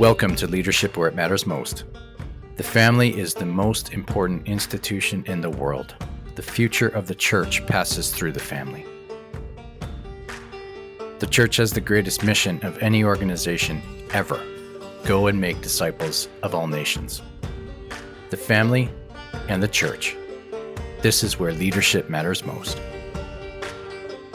Welcome to Leadership Where It Matters Most. The family is the most important institution in the world. The future of the church passes through the family. The church has the greatest mission of any organization ever. Go and make disciples of all nations. The family and the church. This is where leadership matters most.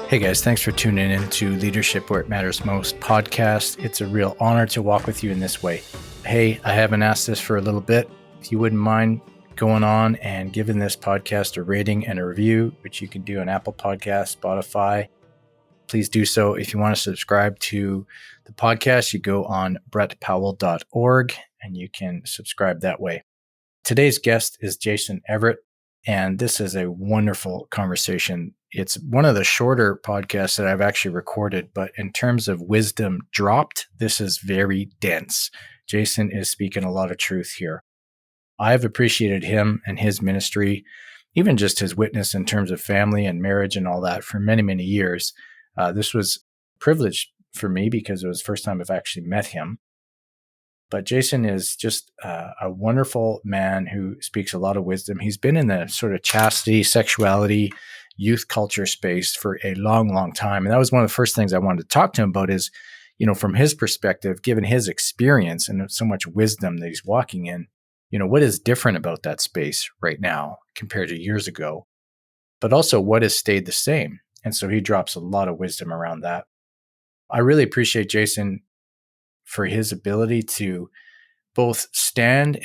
Hey guys, thanks for tuning in to Leadership Where It Matters Most podcast. It's a real honor to walk with you in this way. Hey, I haven't asked this for a little bit. If you wouldn't mind going on and giving this podcast a rating and a review, which you can do on Apple Podcasts, Spotify, please do so. If you want to subscribe to the podcast, you go on brettpowell.org and you can subscribe that way. Today's guest is Jason Evert, and this is a wonderful conversation. It's one of the shorter podcasts that I've actually recorded, but in terms of wisdom dropped, this is very dense. Jason is speaking a lot of truth here. I've appreciated him and his ministry, even just his witness in terms of family and marriage and all that for many, many years. This was a privilege for me because it was the first time I've actually met him. But Jason is just a wonderful man who speaks a lot of wisdom. He's been in the sort of chastity, sexuality, youth culture space for a long, long time. And that was one of the first things I wanted to talk to him about is, from his perspective, given his experience and so much wisdom that he's walking in, what is different about that space right now compared to years ago, but also what has stayed the same. And so he drops a lot of wisdom around that. I really appreciate Jason for his ability to both stand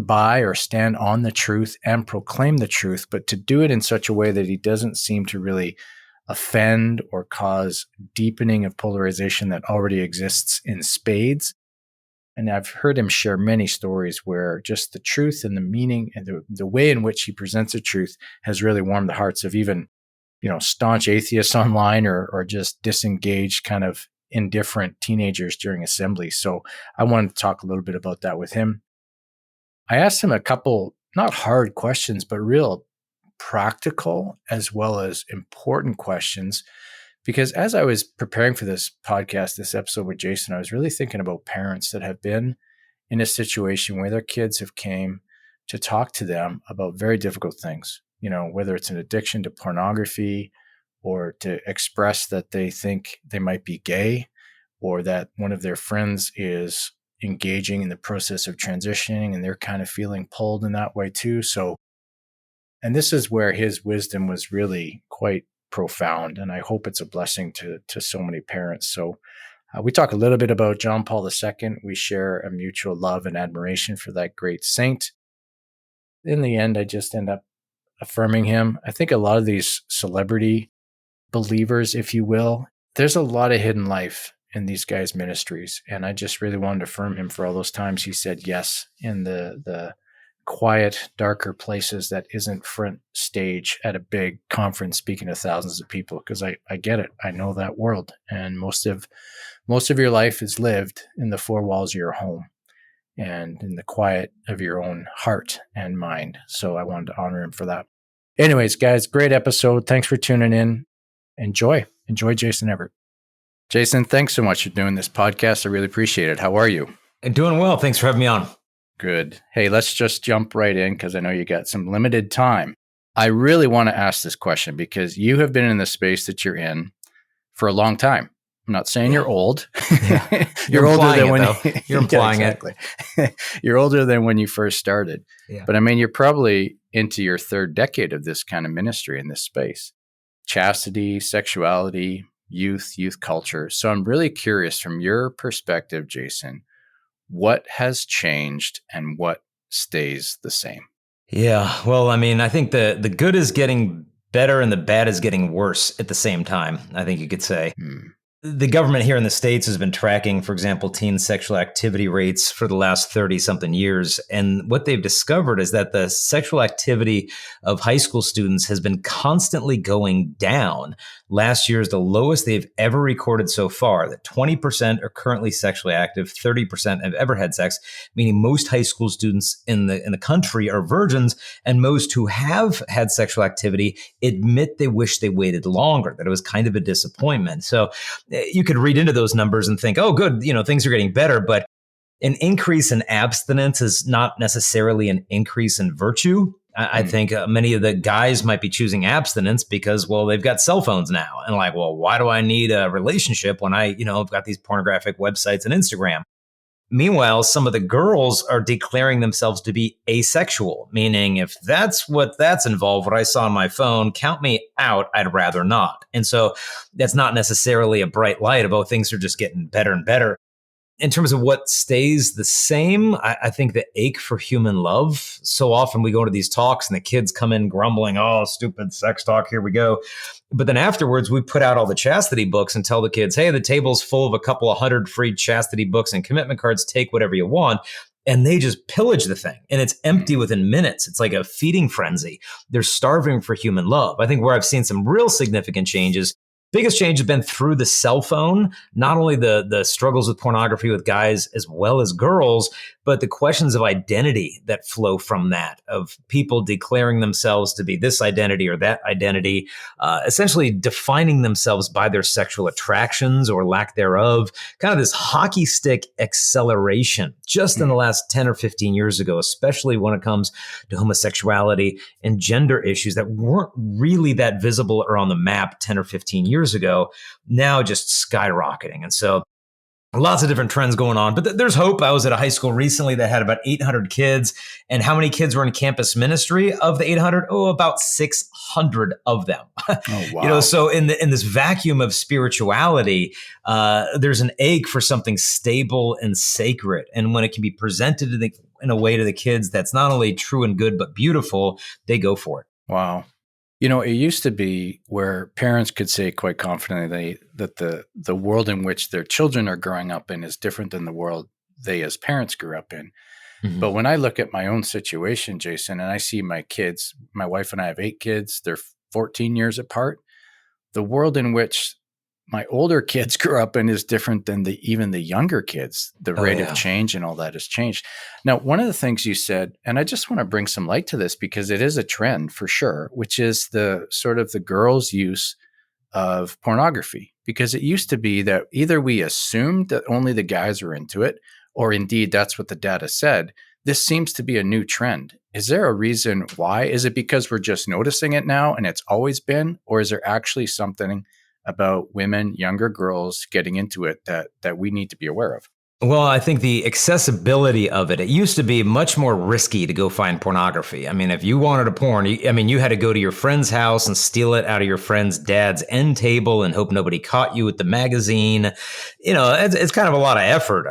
by or stand on the truth and proclaim the truth, but to do it in such a way that he doesn't seem to really offend or cause deepening of polarization that already exists in spades. And I've heard him share many stories where just the truth and the meaning and the way in which he presents the truth has really warmed the hearts of even, staunch atheists online or just disengaged kind of indifferent teenagers during assembly. So I wanted to talk a little bit about that with him. I asked him a couple, not hard questions, but real practical as well as important questions. Because as I was preparing for this podcast, this episode with Jason, I was really thinking about parents that have been in a situation where their kids have came to talk to them about very difficult things, whether it's an addiction to pornography or to express that they think they might be gay or that one of their friends is engaging in the process of transitioning and they're kind of feeling pulled in that way too. So, and this is where his wisdom was really quite profound. And I hope it's a blessing to so many parents. So we talk a little bit about John Paul II. We share a mutual love and admiration for that great saint. In the end, I just end up affirming him. I think a lot of these celebrity believers, if you will, there's a lot of hidden life in these guys' ministries. And I just really wanted to affirm him for all those times he said yes in the quiet, darker places that isn't front stage at a big conference speaking to thousands of people. Because I get it. I know that world. And most of your life is lived in the four walls of your home and in the quiet of your own heart and mind. So I wanted to honor him for that. Anyways, guys, great episode. Thanks for tuning in. Enjoy Jason Evert. Jason, thanks so much for doing this podcast. I really appreciate it. How are you? Doing well. Thanks for having me on. Good. Hey, let's just jump right in because I know you got some limited time. I really want to ask this question because you have been in the space that you're in for a long time. I'm not saying you're old. Yeah. You're older than when you're implying exactly. You're older than when you first started. Yeah. But I mean, you're probably into your third decade of this kind of ministry in this space. Chastity, sexuality, youth culture. So I'm really curious from your perspective, Jason, what has changed and what stays the same? Yeah. Well, I mean, I think the good is getting better and the bad is getting worse at the same time, I think you could say. The government here in the States has been tracking, for example, teen sexual activity rates for the last 30-something years. And what they've discovered is that the sexual activity of high school students has been constantly going down. Last year is the lowest they've ever recorded so far, that 20% are currently sexually active, 30% have ever had sex, meaning most high school students in the country are virgins, and most who have had sexual activity admit they wish they waited longer, that it was kind of a disappointment. So you could read into those numbers and think, oh, good, things are getting better. But an increase in abstinence is not necessarily an increase in virtue. I think many of the guys might be choosing abstinence because, well, they've got cell phones now. And like, well, why do I need a relationship when I've got these pornographic websites and Instagram? Meanwhile, some of the girls are declaring themselves to be asexual, meaning if that's involved, what I saw on my phone, count me out, I'd rather not. And so that's not necessarily a bright light of, oh, things are just getting better and better. In terms of what stays the same, I think the ache for human love. So often we go to these talks and the kids come in grumbling, oh, stupid sex talk, here we go. But then afterwards, we put out all the chastity books and tell the kids, hey, the table's full of a couple of 100 free chastity books and commitment cards, take whatever you want. And they just pillage the thing. And it's empty within minutes. It's like a feeding frenzy. They're starving for human love. I think where I've seen some real significant changes, biggest change has been through the cell phone, not only the struggles with pornography with guys as well as girls, but the questions of identity that flow from that, of people declaring themselves to be this identity or that identity, essentially defining themselves by their sexual attractions or lack thereof, kind of this hockey stick acceleration just in the last 10 or 15 years ago, especially when it comes to homosexuality and gender issues that weren't really that visible or on the map 10 or 15 years ago, now just skyrocketing. And so lots of different trends going on, but there's hope. I was at a high school recently that had about 800 kids. And how many kids were in campus ministry of the 800? Oh, about 600 of them. Oh, wow. So in this vacuum of spirituality, there's an ache for something stable and sacred. And when it can be presented in a way to the kids that's not only true and good, but beautiful, they go for it. Wow. It used to be where parents could say quite confidently that the world in which their children are growing up in is different than the world they as parents grew up in. Mm-hmm. But when I look at my own situation, Jason, and I see my kids, my wife and I have 8 kids, they're 14 years apart. The world in which my older kids grew up in is different than even the younger kids. The rate of change and all that has changed. Now, one of the things you said, and I just want to bring some light to this because it is a trend for sure, which is the sort of the girls' use of pornography. Because it used to be that either we assumed that only the guys were into it, or indeed that's what the data said. This seems to be a new trend. Is there a reason why? Is it because we're just noticing it now and it's always been, or is there actually something about women, younger girls getting into it that we need to be aware of? Well, I think the accessibility of it used to be much more risky to go find pornography. I mean, if you wanted a porn, you had to go to your friend's house and steal it out of your friend's dad's end table and hope nobody caught you with the magazine. It's kind of a lot of effort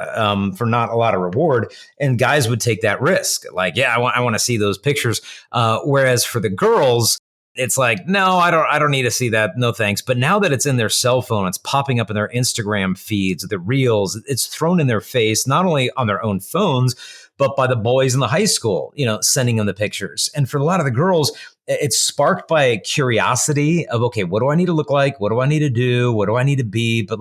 for not a lot of reward. And guys would take that risk. Like, yeah, I want to see those pictures. Whereas for the girls, it's like, no, I don't need to see that. No, thanks. But now that it's in their cell phone, it's popping up in their Instagram feeds, the reels, it's thrown in their face, not only on their own phones, but by the boys in the high school, sending them the pictures. And for a lot of the girls, it's sparked by curiosity of, okay, what do I need to look like? What do I need to do? What do I need to be? But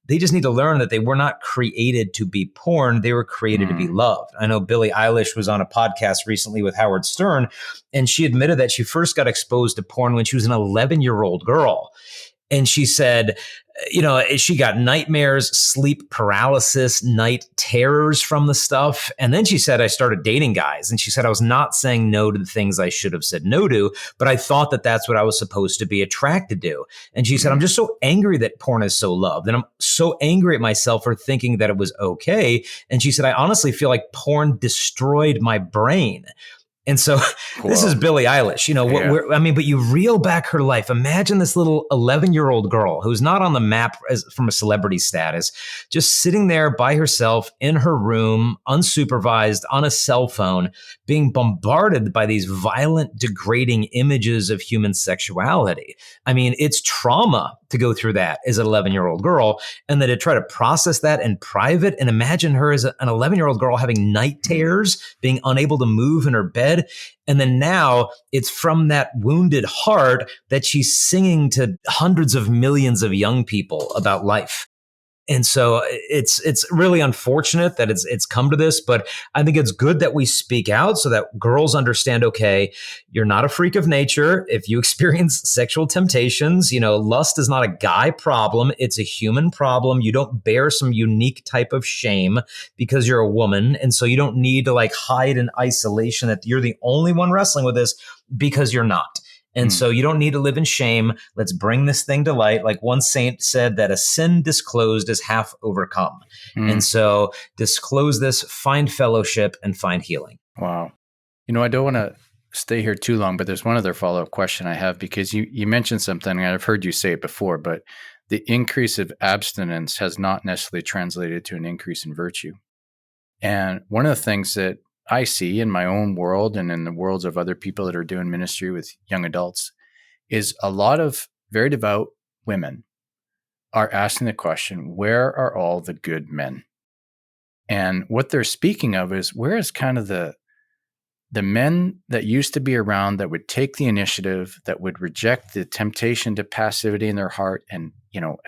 they just need to learn that they were not created to be porn. They were created to be loved. I know Billie Eilish was on a podcast recently with Howard Stern, and she admitted that she first got exposed to porn when she was an 11-year-old girl. And she said, she got nightmares, sleep paralysis, night terrors from the stuff. And then she said, I started dating guys. And she said, I was not saying no to the things I should have said no to, but I thought that that's what I was supposed to be attracted to. And she said, I'm just so angry that porn is so loved. And I'm so angry at myself for thinking that it was okay. And she said, I honestly feel like porn destroyed my brain. And so this is Billie Eilish, but you reel back her life. Imagine this little 11-year-old girl who's not on the map from a celebrity status, just sitting there by herself in her room, unsupervised on a cell phone, being bombarded by these violent, degrading images of human sexuality. I mean, it's trauma to go through that as an 11-year-old girl, and then to try to process that in private and imagine her as an 11-year-old girl having night terrors, being unable to move in her bed. And then now it's from that wounded heart that she's singing to hundreds of millions of young people about life. And so it's really unfortunate that it's come to this, but I think it's good that we speak out so that girls understand, okay, you're not a freak of nature. If you experience sexual temptations, lust is not a guy problem. It's a human problem. You don't bear some unique type of shame because you're a woman. And so you don't need to like hide in isolation that you're the only one wrestling with this, because you're not. And so you don't need to live in shame. Let's bring this thing to light. Like one saint said, that a sin disclosed is half overcome. And so disclose this, find fellowship, and find healing. Wow. I don't want to stay here too long, but there's one other follow-up question I have, because you mentioned something, and I've heard you say it before, but the increase of abstinence has not necessarily translated to an increase in virtue. And one of the things that I see in my own world and in the worlds of other people that are doing ministry with young adults is a lot of very devout women are asking the question, where are all the good men? And what they're speaking of is, where is kind of the men that used to be around that would take the initiative, that would reject the temptation to passivity in their heart and,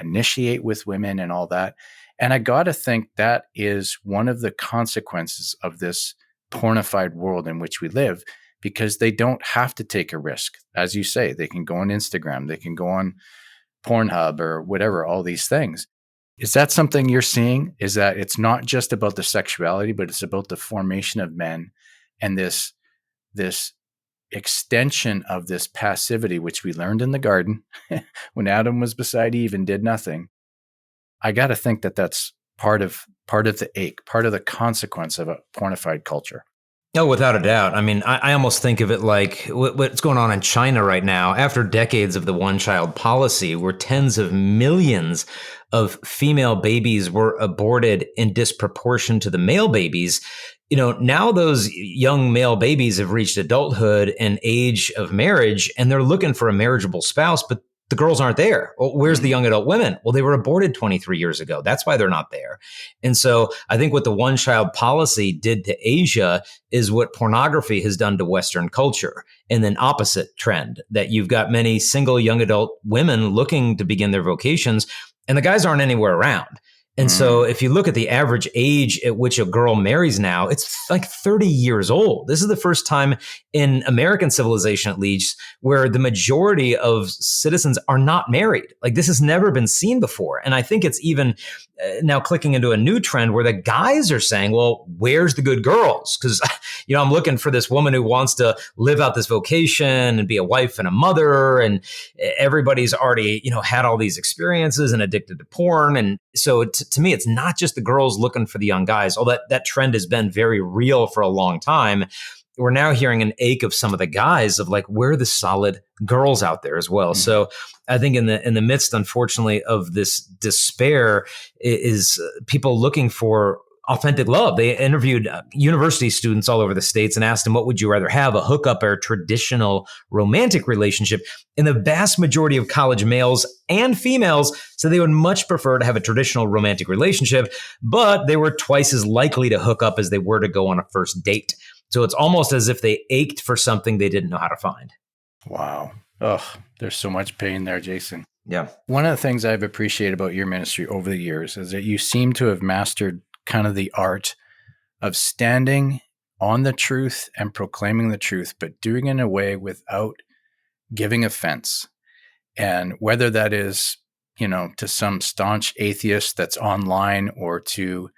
initiate with women and all that. And I got to think that is one of the consequences of this pornified world in which we live, because they don't have to take a risk. As you say, they can go on Instagram, they can go on Pornhub or whatever, all these things. Is that something you're seeing? Is that it's not just about the sexuality, but it's about the formation of men and this extension of this passivity, which we learned in the garden when Adam was beside Eve and did nothing? I got to think that that's part of the ache, part of the consequence of a pornified culture. Oh, without a doubt. I mean, I almost think of it like what's going on in China right now. After decades of the one-child policy, where tens of millions of female babies were aborted in disproportion to the male babies, now those young male babies have reached adulthood and age of marriage, and they're looking for a marriageable spouse, but the girls aren't there. Well, where's the young adult women? Well, they were aborted 23 years ago. That's why they're not there. And so I think what the one-child policy did to Asia is what pornography has done to Western culture. And then opposite trend, that you've got many single young adult women looking to begin their vocations, and the guys aren't anywhere around. And so if you look at the average age at which a girl marries now, it's like 30 years old. This is the first time in American civilization, at least, where the majority of citizens are not married. Like, this has never been seen before. And I think it's even now clicking into a new trend where the guys are saying, well, where's the good girls? Because, I'm looking for this woman who wants to live out this vocation and be a wife and a mother. And everybody's already, had all these experiences and addicted to porn. And so to me, it's not just the girls looking for the young guys. Although that trend has been very real for a long time. We're now hearing an ache of some of the guys of like, where are the solid girls out there as well? So I think in the midst, unfortunately, of this despair is people looking for authentic love. They interviewed university students all over the States and asked them, what would you rather have, a hookup or a traditional romantic relationship? And the vast majority of college males and females said they would much prefer to have a traditional romantic relationship, but they were twice as likely to hook up as they were to go on a first date. So it's almost as if they ached for something they didn't know how to find. Wow. Oh, there's so much pain there, Jason. Yeah. One of the things I've appreciated about your ministry over the years is that you seem to have mastered kind of the art of standing on the truth and proclaiming the truth, but doing it in a way without giving offense. And whether that is, to some staunch atheist that's online, or to,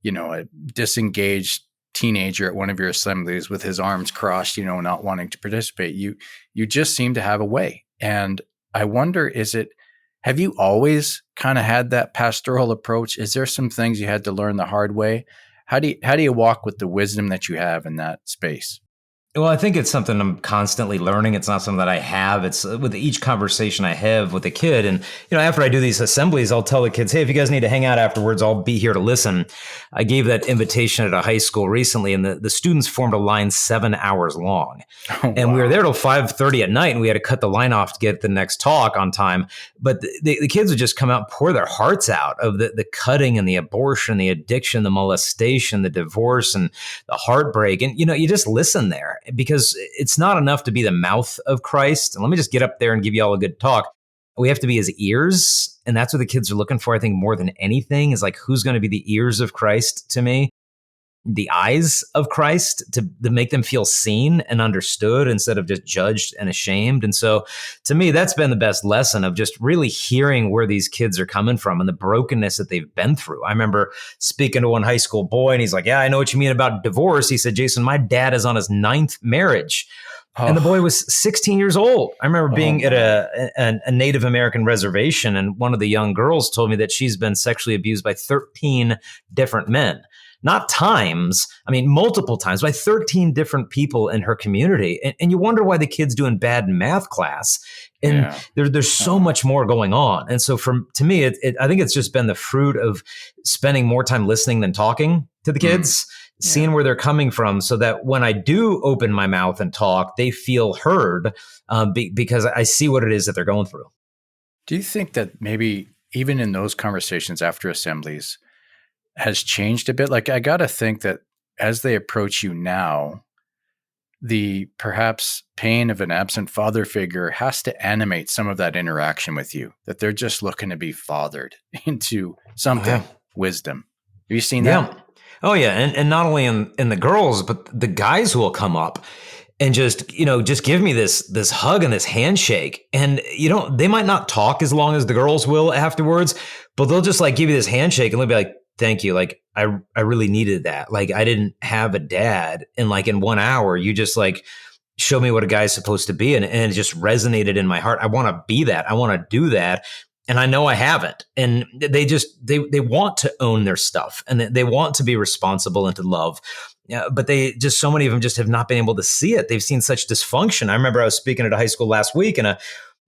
a disengaged teenager at one of your assemblies with his arms crossed, not wanting to participate, you just seem to have a way. And I wonder, have you always kind of had that pastoral approach? Is there some things you had to learn the hard way? How do you walk with the wisdom that you have in that space? Well, I think it's something I'm constantly learning. It's not something that I have. It's with each conversation I have with a kid. And, after I do these assemblies, I'll tell the kids, hey, if you guys need to hang out afterwards, I'll be here to listen. I gave that invitation at a high school recently, and the students formed a line 7 hours long. Oh, and we were there till 5:30 at night, and we had to cut the line off to get the next talk on time. But the kids would just come out and pour their hearts out of the cutting and the abortion, the addiction, the molestation, the divorce, and the heartbreak. And, you just listen there, because it's not enough to be the mouth of Christ. And let me just get up there and give you all a good talk. We have to be his ears. And that's what the kids are looking for, I think, more than anything, is like, who's going to be the ears of Christ to me, the eyes of Christ to make them feel seen and understood instead of just judged and ashamed. And so to me, that's been the best lesson of just really hearing where these kids are coming from and the brokenness that they've been through. I remember speaking to one high school boy and he's like, yeah, I know what you mean about divorce. He said, Jason, my dad is on his 9th marriage. And the boy was 16 years old. I remember being at a Native American reservation, and one of the young girls told me that she's been sexually abused by 13 different men. Not times, I mean, multiple times, by 13 different people in her community. And you wonder why the kid's doing bad in math class. And there's so much more going on. And so to me, I think it's just been the fruit of spending more time listening than talking to the kids. Seeing where they're coming from, so that when I do open my mouth and talk, they feel heard because I see what it is that they're going through. Do you think that maybe even in those conversations after assemblies has changed a bit? Like, I got to think that as they approach you now, the perhaps pain of an absent father figure has to animate some of that interaction with you, that they're just looking to be fathered into something, wisdom. Have you seen that? Oh yeah. And not only in the girls, but the guys who will come up and just give me this hug and this handshake. And, they might not talk as long as the girls will afterwards, but they'll just like give you this handshake and they'll be like, thank you. Like, I really needed that. Like, I didn't have a dad. And like in 1 hour, you just like show me what a guy's supposed to be. And it just resonated in my heart. I want to be that. I want to do that. And I know I haven't. And they want to own their stuff and they want to be responsible and to love. But so many of them just have not been able to see it. They've seen such dysfunction. I remember I was speaking at a high school last week and a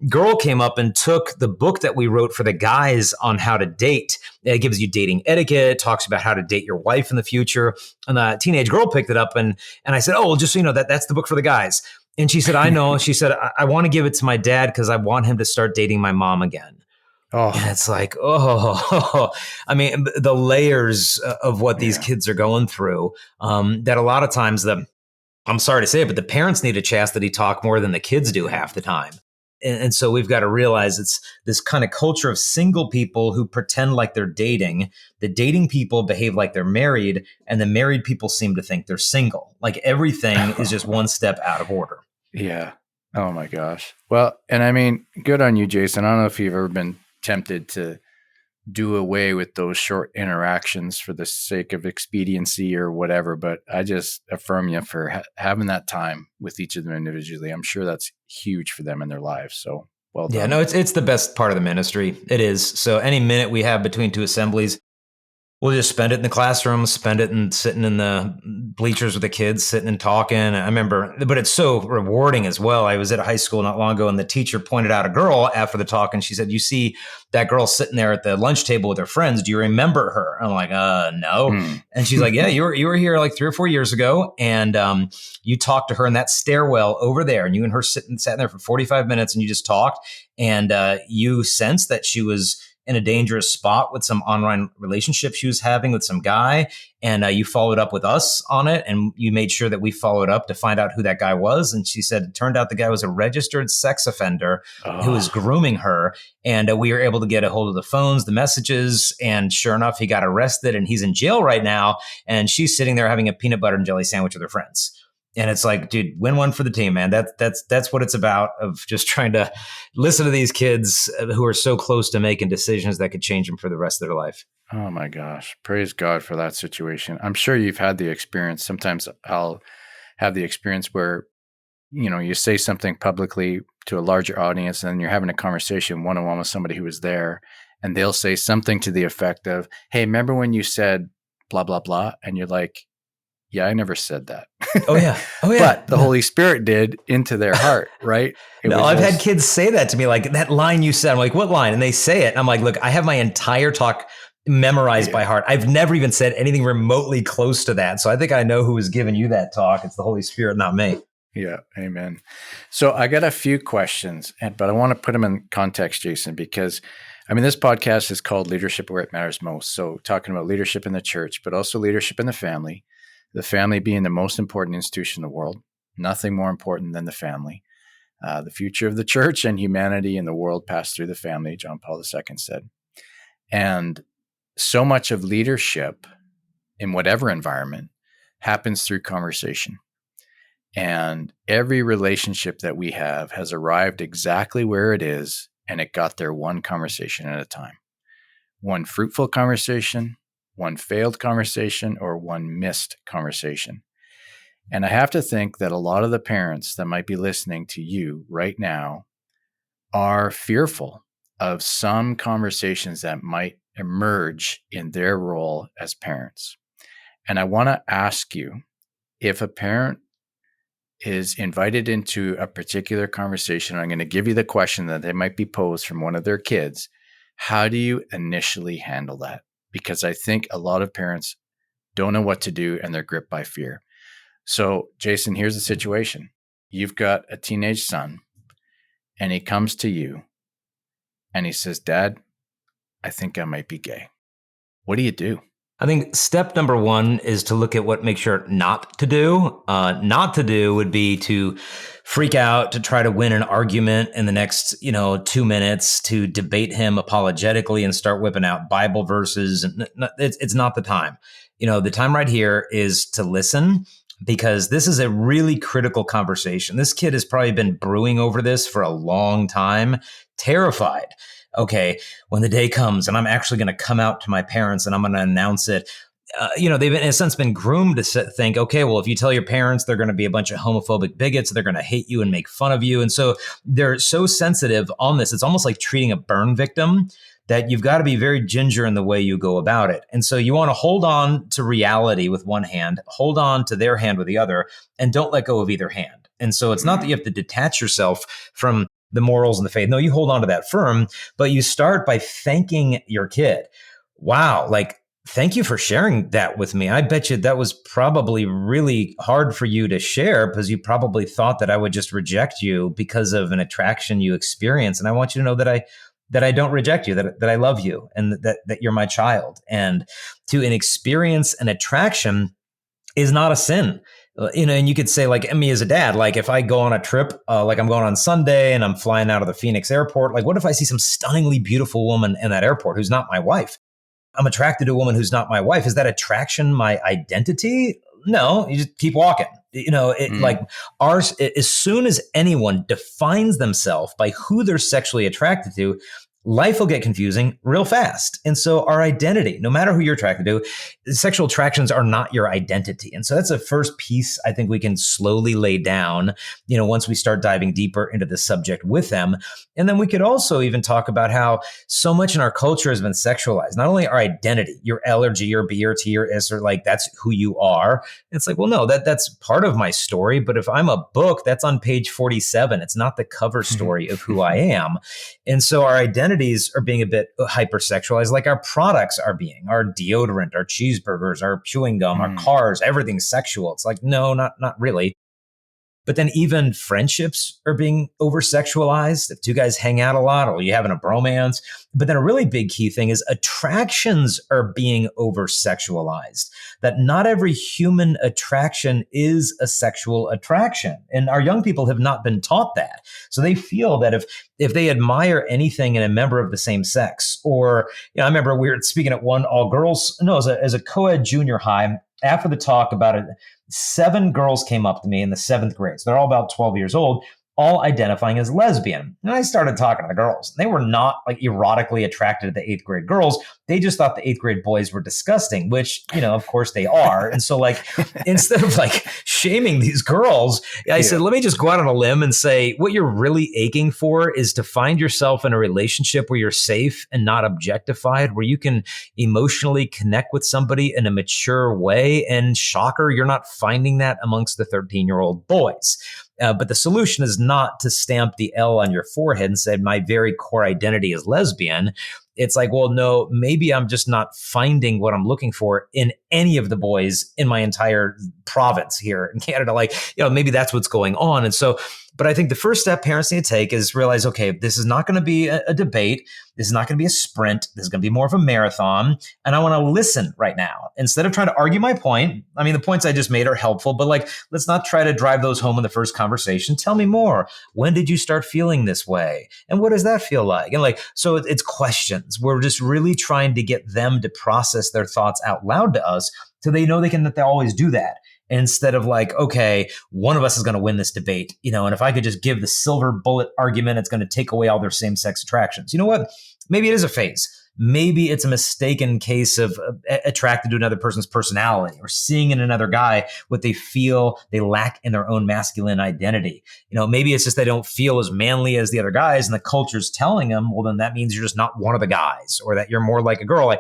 girl came up and took the book that we wrote for the guys on how to date. It gives you dating etiquette, talks about how to date your wife in the future. And the teenage girl picked it up and I said, oh, well, just so you know, that's the book for the guys. And she said, I know. She said, I want to give it to my dad because I want him to start dating my mom again. Oh. And it's like, I mean, the layers of what these kids are going through, that a lot of times I'm sorry to say it, but the parents need a chastity talk more than the kids do half the time. And so we've got to realize it's this kind of culture of single people who pretend like they're dating. The dating people behave like they're married, and the married people seem to think they're single. Like everything is just one step out of order. Yeah. Oh my gosh. Well, and I mean, good on you, Jason. I don't know if you've ever been tempted to do away with those short interactions for the sake of expediency or whatever, but I just affirm you for having that time with each of them individually. I'm sure that's huge for them in their lives. So well done. Yeah, no, it's the best part of the ministry. It is. So any minute we have between two assemblies, we'll just spend it in the classroom, spend it and sitting in the bleachers with the kids, sitting and talking. I remember, but it's so rewarding as well. I was at a high school not long ago and the teacher pointed out a girl after the talk and she said, you see that girl sitting there at the lunch table with her friends. Do you remember her? I'm like, no. And she's like, yeah, you were here like 3 or 4 years ago. And you talked to her in that stairwell over there and you and her sat there for 45 minutes and you just talked. And you sensed that she was in a dangerous spot with some online relationship she was having with some guy. And you followed up with us on it. And you made sure that we followed up to find out who that guy was. And she said, it turned out the guy was a registered sex offender who was grooming her. And we were able to get a hold of the phones, the messages. And sure enough, he got arrested and he's in jail right now. And she's sitting there having a peanut butter and jelly sandwich with her friends. And it's like, dude, win one for the team, man. That's what it's about, of just trying to listen to these kids who are so close to making decisions that could change them for the rest of their life. Oh my gosh. Praise God for that situation. I'm sure you've had the experience. Sometimes I'll have the experience where, you say something publicly to a larger audience and you're having a conversation one-on-one with somebody who was there and they'll say something to the effect of, hey, remember when you said blah, blah, blah? And you're like, yeah, I never said that. Oh, yeah. But the Holy Spirit did into their heart, right? I've had kids say that to me, like that line you said. I'm like, what line? And they say it. And I'm like, look, I have my entire talk memorized by heart. I've never even said anything remotely close to that. So I think I know who was giving you that talk. It's the Holy Spirit, not me. Yeah, amen. So I got a few questions, but I want to put them in context, Jason, because this podcast is called Leadership Where It Matters Most. So talking about leadership in the church, but also leadership in the family being the most important institution in the world, nothing more important than the family. The future of the church and humanity and the world passed through the family, John Paul II said. And so much of leadership in whatever environment happens through conversation. And every relationship that we have has arrived exactly where it is, and it got there one conversation at a time. One fruitful conversation, one failed conversation, or one missed conversation. And I have to think that a lot of the parents that might be listening to you right now are fearful of some conversations that might emerge in their role as parents. And I want to ask you, if a parent is invited into a particular conversation, I'm going to give you the question that they might be posed from one of their kids. How do you initially handle that? Because I think a lot of parents don't know what to do and they're gripped by fear. So, Jason, here's the situation. You've got a teenage son and he comes to you and he says, Dad, I think I might be gay. What do you do? I think step number one is to look at what makes sure not to do. Not to do would be to freak out, to try to win an argument in the next, 2 minutes, to debate him apologetically and start whipping out Bible verses. It's not the time. The time right here is to listen, because this is a really critical conversation. This kid has probably been brewing over this for a long time, terrified. Okay, when the day comes and I'm actually going to come out to my parents and I'm going to announce it, they've in a sense been groomed to think, okay, well, if you tell your parents, they're going to be a bunch of homophobic bigots, they're going to hate you and make fun of you. And so they're so sensitive on this. It's almost like treating a burn victim, that you've got to be very ginger in the way you go about it. And so you want to hold on to reality with one hand, hold on to their hand with the other, and don't let go of either hand. And so it's not that you have to detach yourself from the morals and the faith. No, you hold on to that firm, but you start by thanking your kid. Wow, thank you for sharing that with me. I bet you that was probably really hard for you to share, because you probably thought that I would just reject you because of an attraction you experience. And I want you to know that I don't reject you, that I love you, and that you're my child. And to experience an attraction is not a sin. And you could say, like, me as a dad, like if I go on a trip, like I'm going on Sunday and I'm flying out of the Phoenix airport, like what if I see some stunningly beautiful woman in that airport who's not my wife? I'm attracted to a woman who's not my wife. Is that attraction my identity? No, you just keep walking. Like ours, as soon as anyone defines themselves by who they're sexually attracted to, life will get confusing real fast. And so our identity, no matter who you're attracted to, sexual attractions are not your identity. And so that's the first piece I think we can slowly lay down, once we start diving deeper into the subject with them. And then we could also even talk about how so much in our culture has been sexualized. Not only our identity, your L or G or B or T or S, or like that's who you are. It's like, well, no, that's part of my story. But if I'm a book, that's on page 47. It's not the cover story of who I am. And so our identities are being a bit hypersexualized, like our products are being, our deodorant, our cheeseburgers, our chewing gum, our cars, everything's sexual. It's like, no, not really. But then even friendships are being over-sexualized. If two guys hang out a lot, or you having a bromance. But then a really big key thing is attractions are being over-sexualized. That not every human attraction is a sexual attraction. And our young people have not been taught that. So they feel that if they admire anything in a member of the same sex, or, I remember we were speaking at one as a co-ed junior high, after the talk about it, 7 girls came up to me in the 7th grade. So they're all about 12 years old, all identifying as lesbian. And I started talking to the girls. They were not like erotically attracted to the 8th grade girls. They just thought the 8th grade boys were disgusting, which, of course they are. And so like, instead of like shaming these girls, I said, let me just go out on a limb and say, what you're really aching for is to find yourself in a relationship where you're safe and not objectified, where you can emotionally connect with somebody in a mature way. And shocker, you're not finding that amongst the 13-year-old boys. But the solution is not to stamp the L on your forehead and say, my very core identity is lesbian. It's like, well, no, maybe I'm just not finding what I'm looking for in any of the boys in my entire province here in Canada. Like, maybe that's what's going on. And so But I think the first step parents need to take is realize, okay, this is not going to be a debate. This is not going to be a sprint. This is going to be more of a marathon. And I want to listen right now. Instead of trying to argue my point, I mean, the points I just made are helpful, but like, let's not try to drive those home in the first conversation. Tell me more. When did you start feeling this way? And what does that feel like? And like, so it's questions. We're just really trying to get them to process their thoughts out loud to us so they know that they always do that. Instead of like, okay, one of us is going to win this debate, and if I could just give the silver bullet argument, it's going to take away all their same-sex attractions. You know what? Maybe it is a phase. Maybe it's a mistaken case of attracted to another person's personality or seeing in another guy what they feel they lack in their own masculine identity. Maybe it's just they don't feel as manly as the other guys and the culture's telling them, well, then that means you're just not one of the guys or that you're more like a girl.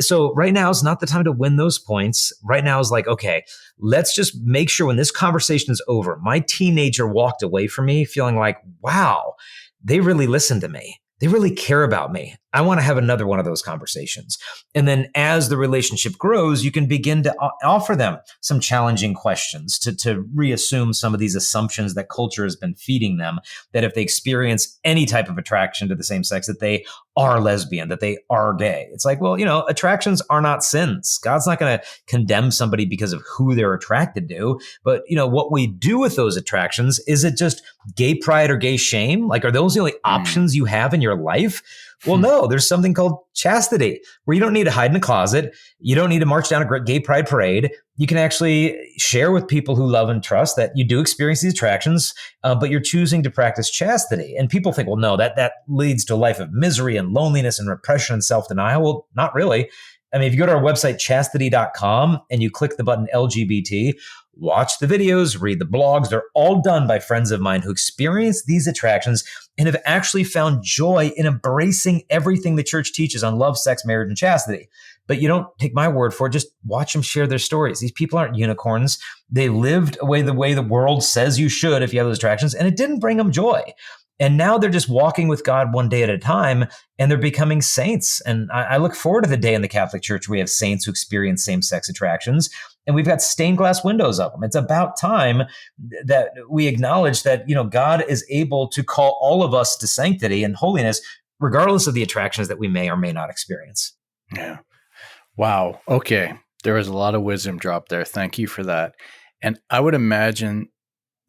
So right now is not the time to win those points. Right now is like, okay, let's just make sure when this conversation is over, my teenager walked away from me feeling like, wow, they really listened to me. They really care about me. I want to have another one of those conversations. And then as the relationship grows, you can begin to offer them some challenging questions to reassume some of these assumptions that culture has been feeding them, that if they experience any type of attraction to the same sex, that they are lesbian, that they are gay. It's like, well, attractions are not sins. God's not going to condemn somebody because of who they're attracted to. But, what we do with those attractions, is it just gay pride or gay shame? Like, are those the only options you have in your life? Well, no, there's something called chastity, where you don't need to hide in a closet. You don't need to march down a gay pride parade. You can actually share with people who love and trust that you do experience these attractions, but you're choosing to practice chastity. And people think, well, no, that leads to a life of misery and loneliness and repression and self-denial. Well, not really. I mean, if you go to our website, chastity.com, and you click the button LGBT, watch the videos, read the blogs. They're all done by friends of mine who experience these attractions and have actually found joy in embracing everything the church teaches on love, sex, marriage, and chastity. But you don't take my word for it. Just watch them share their stories. These people aren't unicorns. They lived the way the world says you should if you have those attractions, and it didn't bring them joy. And now they're just walking with God one day at a time, and they're becoming saints. And I look forward to the day in the Catholic Church we have saints who experience same-sex attractions, and we've got stained glass windows of them. It's about time that we acknowledge that, God is able to call all of us to sanctity and holiness, regardless of the attractions that we may or may not experience. Yeah. Wow. Okay. There was a lot of wisdom dropped there. Thank you for that. And I would imagine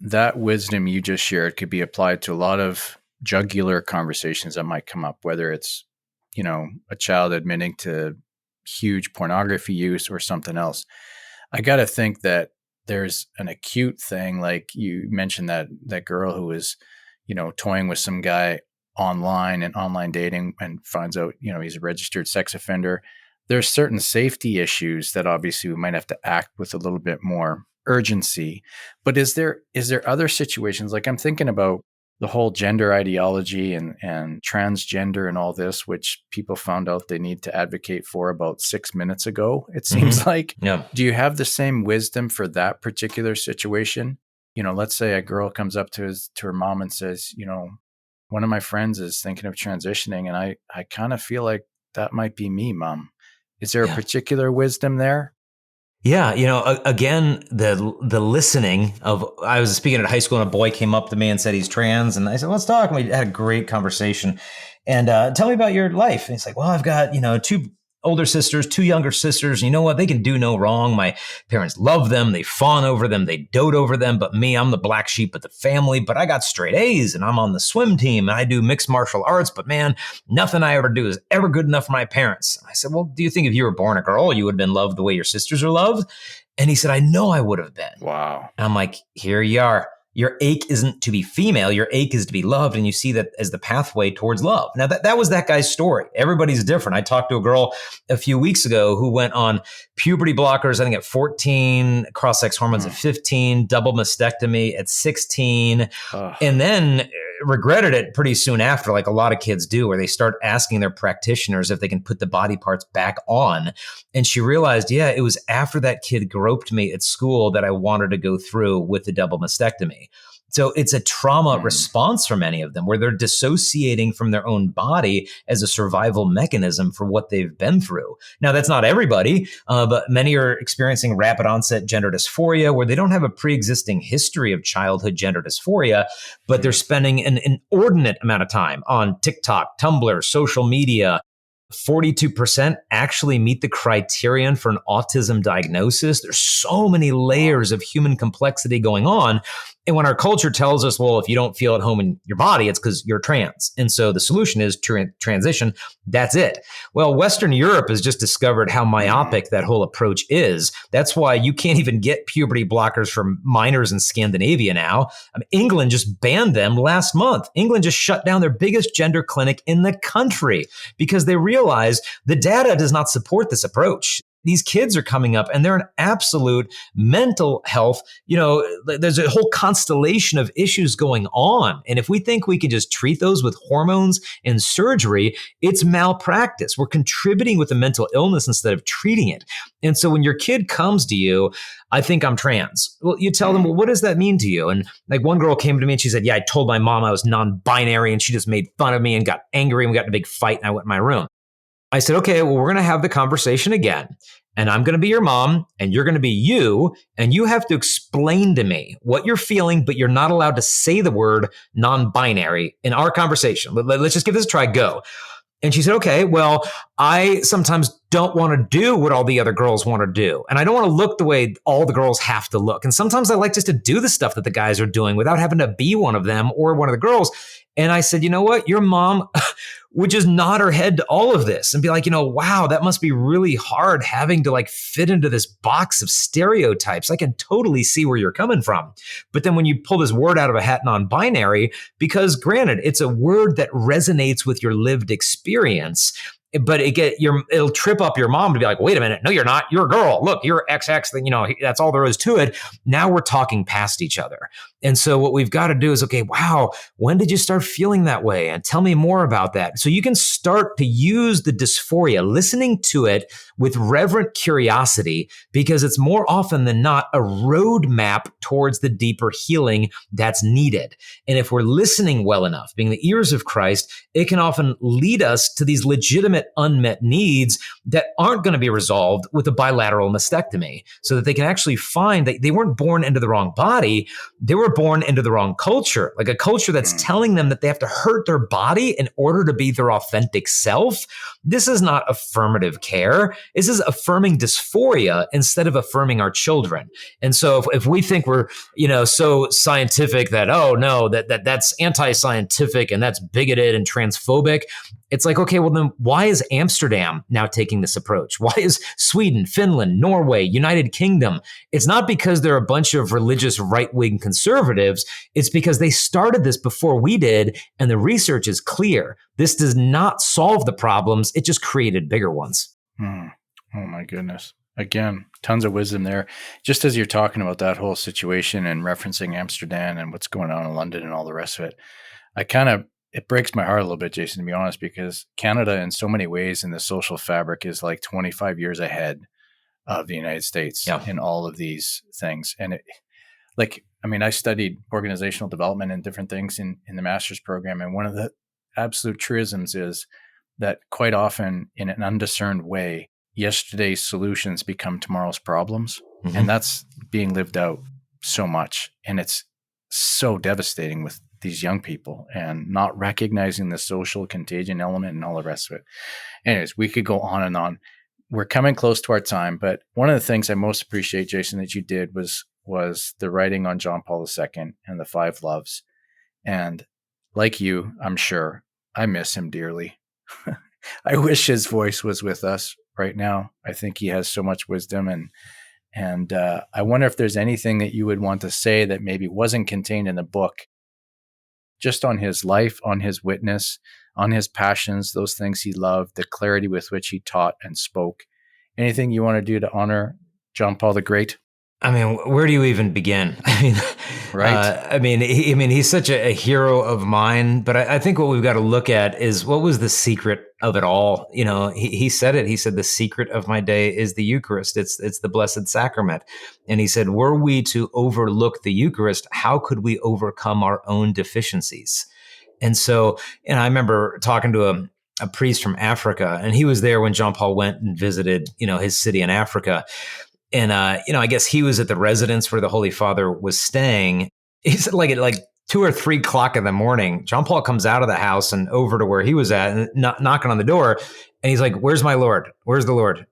that wisdom you just shared could be applied to a lot of jugular conversations that might come up, whether it's, a child admitting to huge pornography use or something else. I got to think that there's an acute thing, like you mentioned that girl who was, toying with some guy online and online dating and finds out, he's a registered sex offender. There's certain safety issues that obviously we might have to act with a little bit more urgency. But is there other situations, like I'm thinking about the whole gender ideology and transgender and all this, which people found out they need to advocate for about 6 minutes ago, it seems like. Yeah. Do you have the same wisdom for that particular situation? Let's say a girl comes up to her mom and says, one of my friends is thinking of transitioning, and I kind of feel like that might be me, Mom. Is there a particular wisdom there? Yeah, again, the listening of, I was speaking at high school and a boy came up to me and said he's trans, and I said, let's talk. And we had a great conversation. And tell me about your life. And he's like, well, I've got, 2 older sisters, 2 younger sisters. And you know what? They can do no wrong. My parents love them. They fawn over them. They dote over them. But me, I'm the black sheep of the family. But I got straight A's and I'm on the swim team and I do mixed martial arts. But man, nothing I ever do is ever good enough for my parents. I said, well, do you think if you were born a girl, you would have been loved the way your sisters are loved? And he said, I know I would have been. Wow. And I'm like, here you are. Your ache isn't to be female. Your ache is to be loved. And you see that as the pathway towards love. Now, that was that guy's story. Everybody's different. I talked to a girl a few weeks ago who went on puberty blockers, I think at 14, cross-sex hormones at 15, double mastectomy at 16, and then regretted it pretty soon after, like a lot of kids do, where they start asking their practitioners if they can put the body parts back on. And she realized, it was after that kid groped me at school that I wanted to go through with the double mastectomy. So it's a trauma response for many of them where they're dissociating from their own body as a survival mechanism for what they've been through. Now, that's not everybody, but many are experiencing rapid onset gender dysphoria where they don't have a pre-existing history of childhood gender dysphoria, but they're spending an inordinate amount of time on TikTok, Tumblr, social media. 42% actually meet the criterion for an autism diagnosis. There's so many layers of human complexity going on. And when our culture tells us, well, if you don't feel at home in your body, it's because you're trans. And so the solution is transition. That's it. Well, Western Europe has just discovered how myopic that whole approach is. That's why you can't even get puberty blockers for minors in Scandinavia now. England just banned them last month. England just shut down their biggest gender clinic in the country because they realize the data does not support this approach. These kids are coming up and they're in absolute mental health. There's a whole constellation of issues going on. And if we think we can just treat those with hormones and surgery, it's malpractice. We're contributing with a mental illness instead of treating it. And so when your kid comes to you, I think I'm trans. Well, you tell them, well, what does that mean to you? And like one girl came to me and she said, yeah, I told my mom I was non-binary and she just made fun of me and got angry and we got in a big fight and I went in my room. I said, okay, well, we're going to have the conversation again. And I'm going to be your mom and you're going to be you. And you have to explain to me what you're feeling, but you're not allowed to say the word non-binary in our conversation. Let's just give this a try. Go. And she said, okay, well, I sometimes don't want to do what all the other girls want to do. And I don't want to look the way all the girls have to look. And sometimes I like just to do the stuff that the guys are doing without having to be one of them or one of the girls. And I said, you know what? Your mom would just nod her head to all of this and be like, wow, that must be really hard having to like fit into this box of stereotypes. I can totally see where you're coming from. But then when you pull this word out of a hat, non-binary, because granted, it's a word that resonates with your lived experience, but it'll trip up your mom to be like, wait a minute, no, you're not. You're a girl. Look, you're XX. Then that's all there is to it. Now we're talking past each other. And so what we've got to do is, okay, wow, when did you start feeling that way? And tell me more about that. So you can start to use the dysphoria, listening to it with reverent curiosity, because it's more often than not a roadmap towards the deeper healing that's needed. And if we're listening well enough, being the ears of Christ, it can often lead us to these legitimate unmet needs that aren't going to be resolved with a bilateral mastectomy, so that they can actually find that they weren't born into the wrong body. They were born into the wrong culture, like a culture that's telling them that they have to hurt their body in order to be their authentic self. This is not affirmative care. This is affirming dysphoria instead of affirming our children. And so if we think we're, so scientific that, oh no, that's anti-scientific and that's bigoted and transphobic, it's like, okay, well then why is Amsterdam now taking this approach? Why is Sweden, Finland, Norway, United Kingdom? It's not because they're a bunch of religious right-wing conservatives. It's because they started this before we did, and the research is clear. This does not solve the problems. It just created bigger ones. Oh my goodness. Again, tons of wisdom there. Just as you're talking about that whole situation and referencing Amsterdam and what's going on in London and all the rest of it, it breaks my heart a little bit, Jason, to be honest, because Canada in so many ways in the social fabric is like 25 years ahead of the United States in all of these things. And I studied organizational development and different things in the master's program. And one of the absolute truisms is that quite often in an undiscerned way, yesterday's solutions become tomorrow's problems. Mm-hmm. And that's being lived out so much. And it's so devastating with these young people and not recognizing the social contagion element and all the rest of it. Anyways, we could go on and on. We're coming close to our time, but one of the things I most appreciate, Jason, that you did was the writing on John Paul II and the Five Loves. And like you, I'm sure, I miss him dearly. I wish his voice was with us right now. I think he has so much wisdom, and I wonder if there's anything that you would want to say that maybe wasn't contained in the book, just on his life, on his witness, on his passions, those things he loved, the clarity with which he taught and spoke. Anything you want to do to honor John Paul the Great? I mean, where do you even begin? Right. He's such a hero of mine. But I think what we've got to look at is what was the secret of it all. He said it. He said the secret of my day is the Eucharist. It's the Blessed Sacrament. And he said, were we to overlook the Eucharist, how could we overcome our own deficiencies? And so, I remember talking to a priest from Africa, and he was there when John Paul went and visited, his city in Africa. And I guess he was at the residence where the Holy Father was staying. He said like at 2 or 3 o'clock in the morning, John Paul comes out of the house and over to where he was at and knocking on the door. And he's like, "Where's my Lord? Where's the Lord?"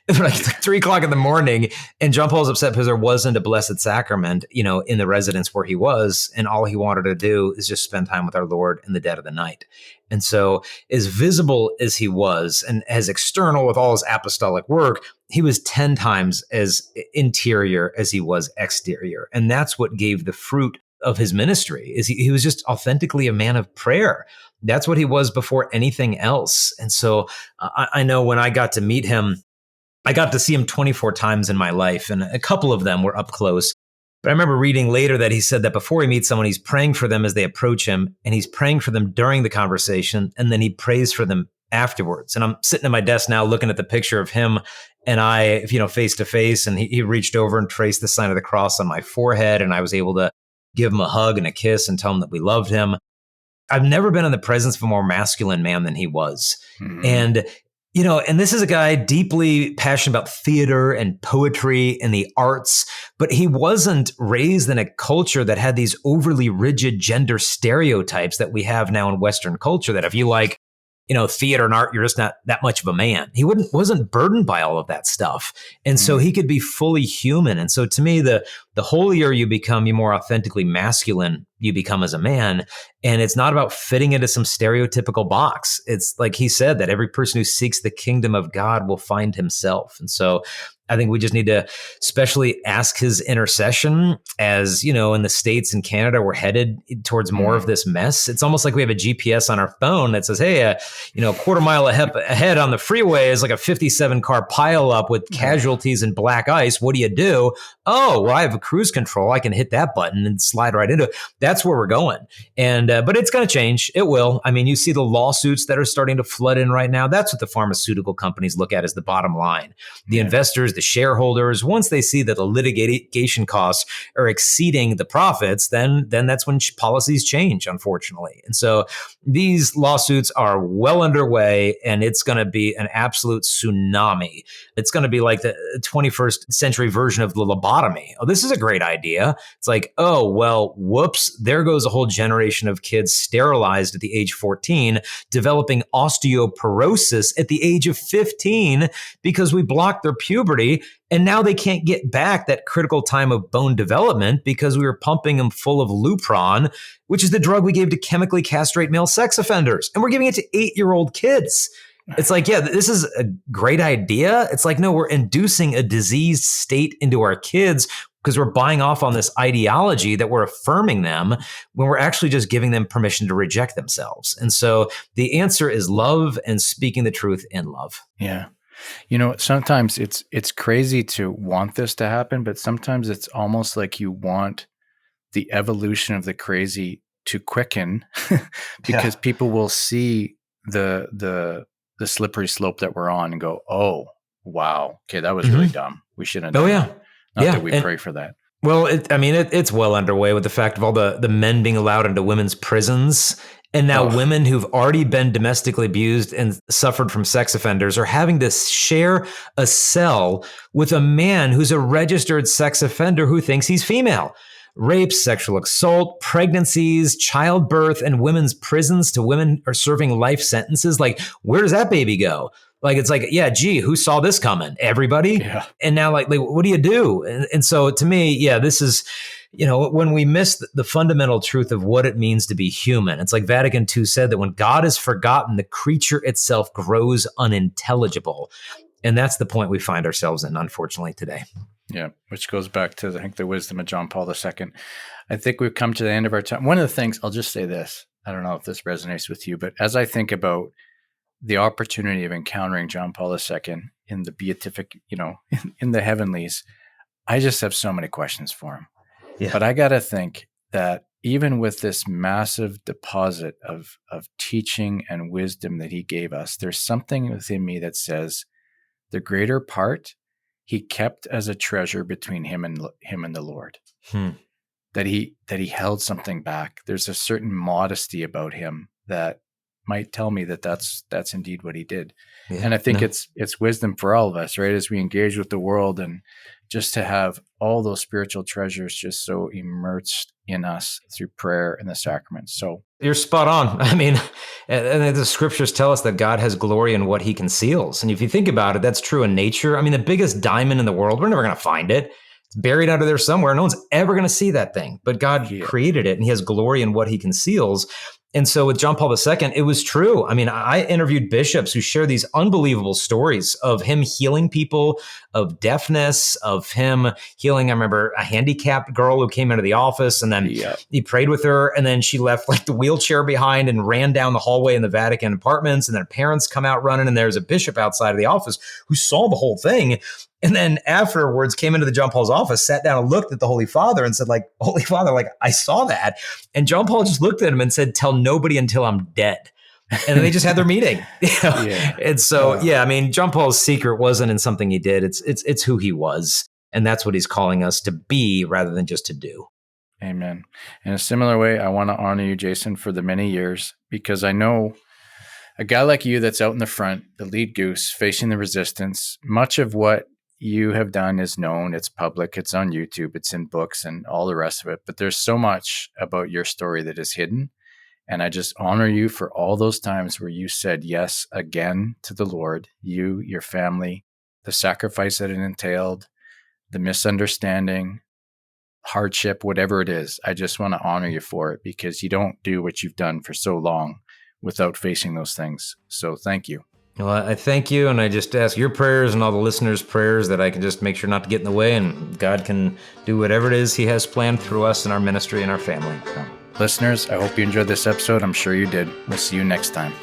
Like 3 o'clock in the morning. And John Paul's upset because there wasn't a Blessed Sacrament, in the residence where he was. And all he wanted to do is just spend time with our Lord in the dead of the night. And so, as visible as he was and as external with all his apostolic work, he was 10 times as interior as he was exterior. And that's what gave the fruit of his ministry. Is he was just authentically a man of prayer. That's what he was before anything else. And so I know when I got to meet him, I got to see him 24 times in my life, and a couple of them were up close. But I remember reading later that he said that before he meets someone, he's praying for them as they approach him, and he's praying for them during the conversation, and then he prays for them afterwards. And I'm sitting at my desk now looking at the picture of him and I, face to face, and he reached over and traced the sign of the cross on my forehead, and I was able to give him a hug and a kiss and tell him that we loved him. I've never been in the presence of a more masculine man than he was. Mm-hmm. And this is a guy deeply passionate about theater and poetry and the arts, but he wasn't raised in a culture that had these overly rigid gender stereotypes that we have now in Western culture, that if you like, theater and art, you're just not that much of a man. He wasn't burdened by all of that stuff. And so he could be fully human. And so to me, the holier you become, the more authentically masculine you become as a man. And it's not about fitting into some stereotypical box. It's like he said, that every person who seeks the kingdom of God will find himself. And so I think we just need to especially ask his intercession as, in the States and Canada, we're headed towards more of this mess. It's almost like we have a GPS on our phone that says, hey, a quarter mile ahead on the freeway is like a 57 car pileup with casualties and black ice. What do you do? Oh, well, I have a cruise control. I can hit that button and slide right into it. That's where we're going. And but it's going to change. It will. I mean, you see the lawsuits that are starting to flood in right now. That's what the pharmaceutical companies look at as the bottom line. The investors, the shareholders, once they see that the litigation costs are exceeding the profits, then that's when policies change, unfortunately. And so these lawsuits are well underway, and it's going to be an absolute tsunami. It's going to be like the 21st century version of the lobotomy. Oh, this is a great idea. It's like, oh, well, whoops, there goes a whole generation of kids sterilized at the age 14, developing osteoporosis at the age of 15 because we blocked their puberty. And now they can't get back that critical time of bone development because we were pumping them full of Lupron, which is the drug we gave to chemically castrate male sex offenders. And we're giving it to 8-year-old kids. It's like, yeah, this is a great idea. It's like, no, we're inducing a diseased state into our kids because we're buying off on this ideology that we're affirming them when we're actually just giving them permission to reject themselves. And so the answer is love and speaking the truth in love. Yeah. Sometimes it's crazy to want this to happen, but sometimes it's almost like you want the evolution of the crazy to quicken because people will see the slippery slope that we're on and go, oh, wow, okay, that was really dumb. We shouldn't have done that. Not that we pray for that. Well, it's well underway with the fact of all the men being allowed into women's prisons. And now women who've already been domestically abused and suffered from sex offenders are having to share a cell with a man who's a registered sex offender who thinks he's female. Rape, sexual assault, pregnancies, childbirth, and women's prisons to women are serving life sentences. Like, where does that baby go? Like, it's like, yeah, gee, who saw this coming? Everybody? Yeah. And now, like what do you do? And so to me, yeah, this is, when we miss the fundamental truth of what it means to be human, it's like Vatican II said that when God is forgotten, the creature itself grows unintelligible. And that's the point we find ourselves in, unfortunately, today. Yeah, which goes back to, I think, the wisdom of John Paul II. I think we've come to the end of our time. One of the things, I'll just say this, I don't know if this resonates with you, but as I think about the opportunity of encountering John Paul II in the beatific, in the heavenlies, I just have so many questions for him. Yeah. But I got to think that even with this massive deposit of teaching and wisdom that he gave us, there's something within me that says the greater part he kept as a treasure between him and the Lord. That he held something back. There's a certain modesty about him that might tell me that that's indeed what he did. Yeah. And I think it's wisdom for all of us, right? As we engage with the world, and just to have all those spiritual treasures just so immersed in us through prayer and the sacraments. So you're spot on. I mean, and the scriptures tell us that God has glory in what he conceals. And if you think about it, that's true in nature. I mean, the biggest diamond in the world, we're never going to find it. It's buried under there somewhere. No one's ever going to see that thing, but God created it, and he has glory in what he conceals. And so with John Paul II, it was true. I mean, I interviewed bishops who share these unbelievable stories of him healing people of deafness, of him healing, I remember, a handicapped girl who came into the office, and then he prayed with her, and then she left like the wheelchair behind and ran down the hallway in the Vatican apartments, and then parents come out running, and there's a bishop outside of the office who saw the whole thing. And then afterwards came into the John Paul's office, sat down and looked at the Holy Father and said, like, Holy Father, like, I saw that. And John Paul just looked at him and said, tell nobody until I'm dead. And then they just had their meeting. And so, I mean, John Paul's secret wasn't in something he did. It's who he was. And that's what he's calling us to be rather than just to do. Amen. In a similar way, I want to honor you, Jason, for the many years, because I know a guy like you that's out in the front, the lead goose, facing the resistance, much of what you have done is known, it's public, it's on YouTube, it's in books and all the rest of it. But there's so much about your story that is hidden. And I just honor you for all those times where you said yes again to the Lord, you, your family, the sacrifice that it entailed, the misunderstanding, hardship, whatever it is. I just want to honor you for it, because you don't do what you've done for so long without facing those things. So thank you. Well, I thank you, and I just ask your prayers and all the listeners' prayers that I can just make sure not to get in the way, and God can do whatever it is he has planned through us and our ministry and our family. Listeners, I hope you enjoyed this episode. I'm sure you did. We'll see you next time.